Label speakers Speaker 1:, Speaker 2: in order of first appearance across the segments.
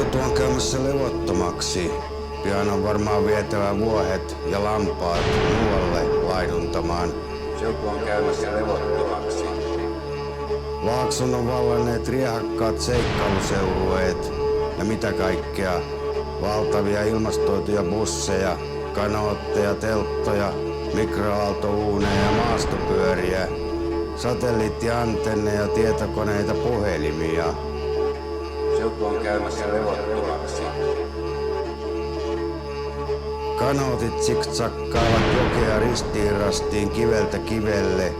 Speaker 1: Seutu on käymässä levottomaksi. Pian on varmaan vietävä vuohet ja lampaat muualle laiduntamaan. Seutu on käymässä levottomaksi. Laakson on vallanneet riehakkaat seikkailuseurueet ja mitä kaikkea. Valtavia ilmastoituja busseja, kanootteja, telttoja, mikroaaltouuneja ja maastopyöriä, satelliittiantenneja, tietokoneita, puhelimia. Seutu on käymässä levottomaksi. Kanootit siktsakkaavat jokea ristiin rastiin kiveltä kivelle.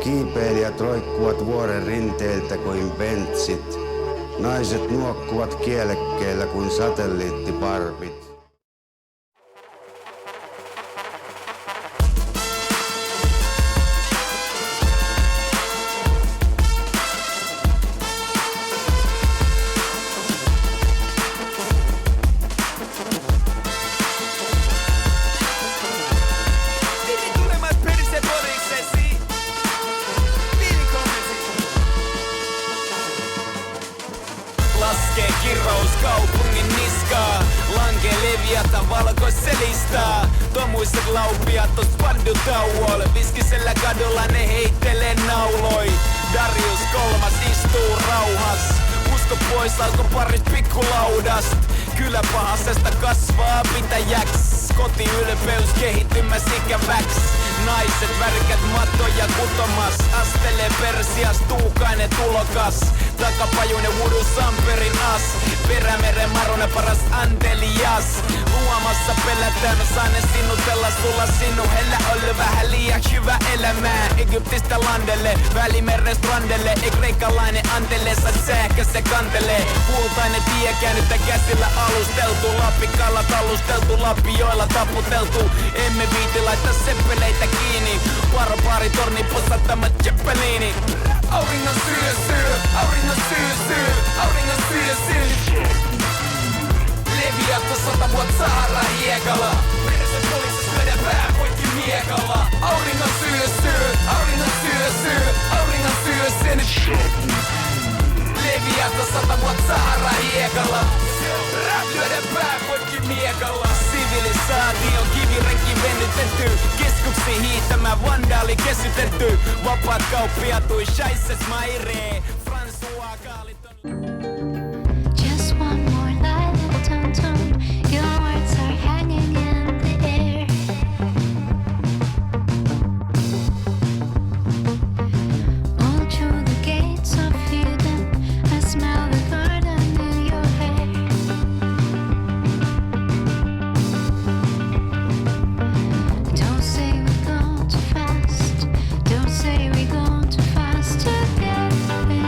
Speaker 1: Kiipeilijät roikkuvat vuoren rinteiltä kuin bentsit. Naiset nuokkuvat kielekkeellä kuin satelliittiparpit.
Speaker 2: Laskee kirous kaupungin niskaa. Lankee leviätä valkoiselistaa. Tomuiset laupiat on spadutauolle. Viskisellä kadulla ne heittelee nauloi. Darius kolmas istuu rauhas. Usko pois alko paris pikkulaudast. Kylä pahasesta kasvaa pitäjäks. Kotiylpeys kehittymäs ikäväks. Naiset värkät mattoja kutomas. Astelee persias tuukainen tulokas. Takapajuinen Wudu Samperin as. Perämeren marone paras antelias. Luomassa pelätään osaan sinutella. Sulla sinuhella ollut vähän liian hyvä elämää. Egyptistä landelle, Välimeren strandelle. Ei kreikkalainen anteleessa sähkö se kantelee. Kultainen tie käännyttä käsillä alusteltu. Lappikalla talusteltu, lapioilla taputeltu. Emme viiti laittaa seppeleitä kiinni. Varopaari torni posattamat Zeppelini. Auringon syö, auringon syö, auringon syö. Leviatto 100 vuotta Sahara hiekalla. Persen poliisis lyödä pää poikki miekalla. Auringon syö, auringon syö, auringon syö. Leviatto 100 vuotta Sahara hiekalla. Lyödä pää poikki miekalla. Sivilisaation kivirenki venytetty. Keskuksi hiihtämä vandaali kesytetty. Vapaat kauppiat tui scheisses mairee. François Gaaliton.
Speaker 3: Just one more light, tum-tum. Your words are hanging in the air. All through the gates of Eden, I smell the garden in your hair. Don't say we're going too fast. Don't say we're going too fast to get there.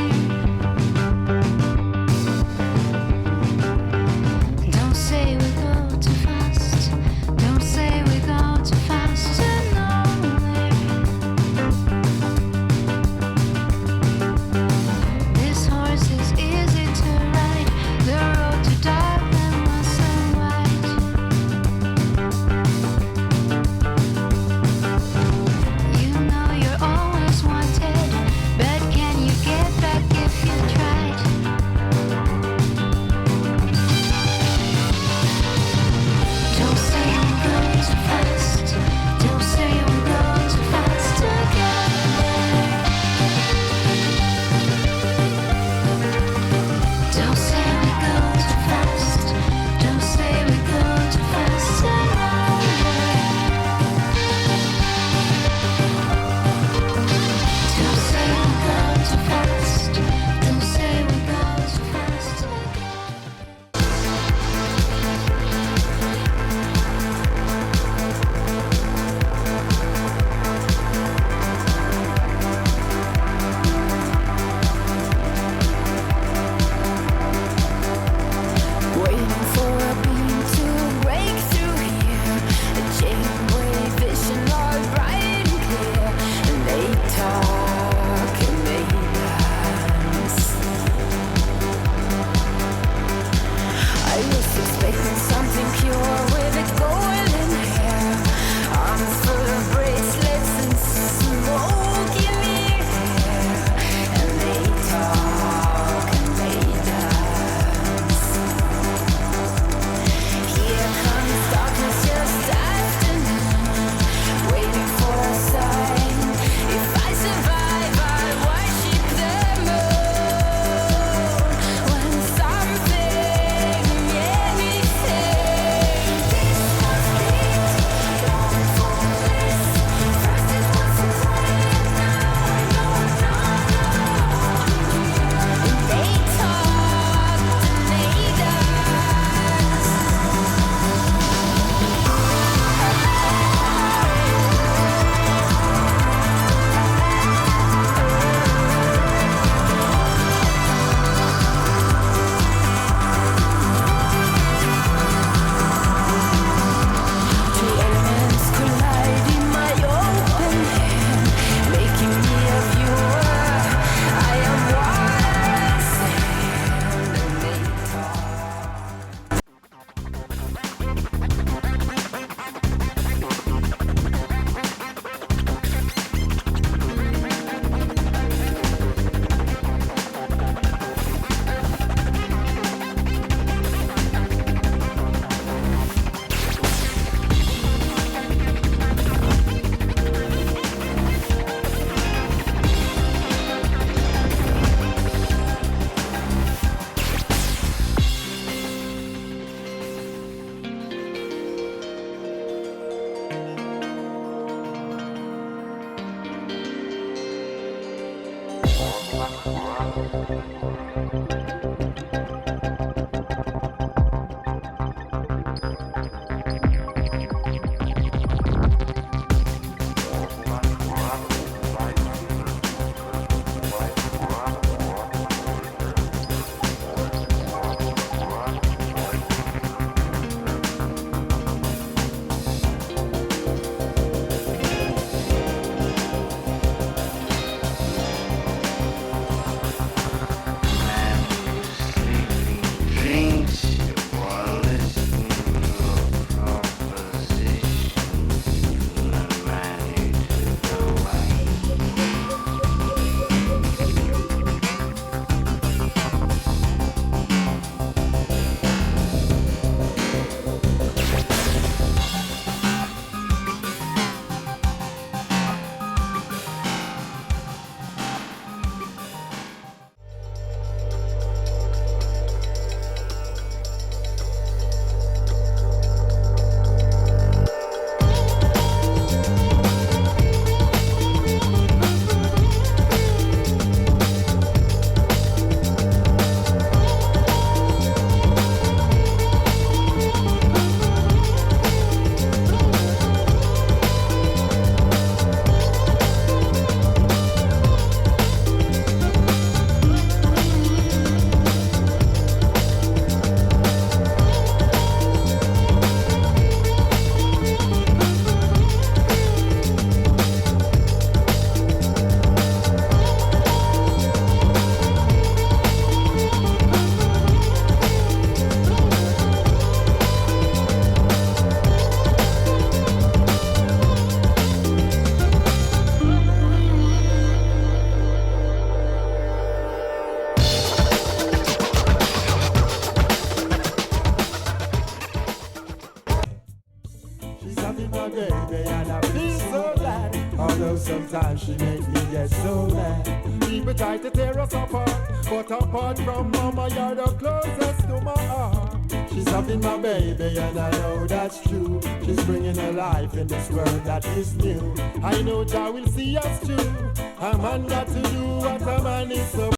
Speaker 4: sometimes she make me get so mad. People try to tear us apart, but apart from mama, you're the closest to my heart. She's having my baby and I know that's true. She's bringing a life in this world that is new. I know Jah will see us through. A man got to do what a man is supposed to do.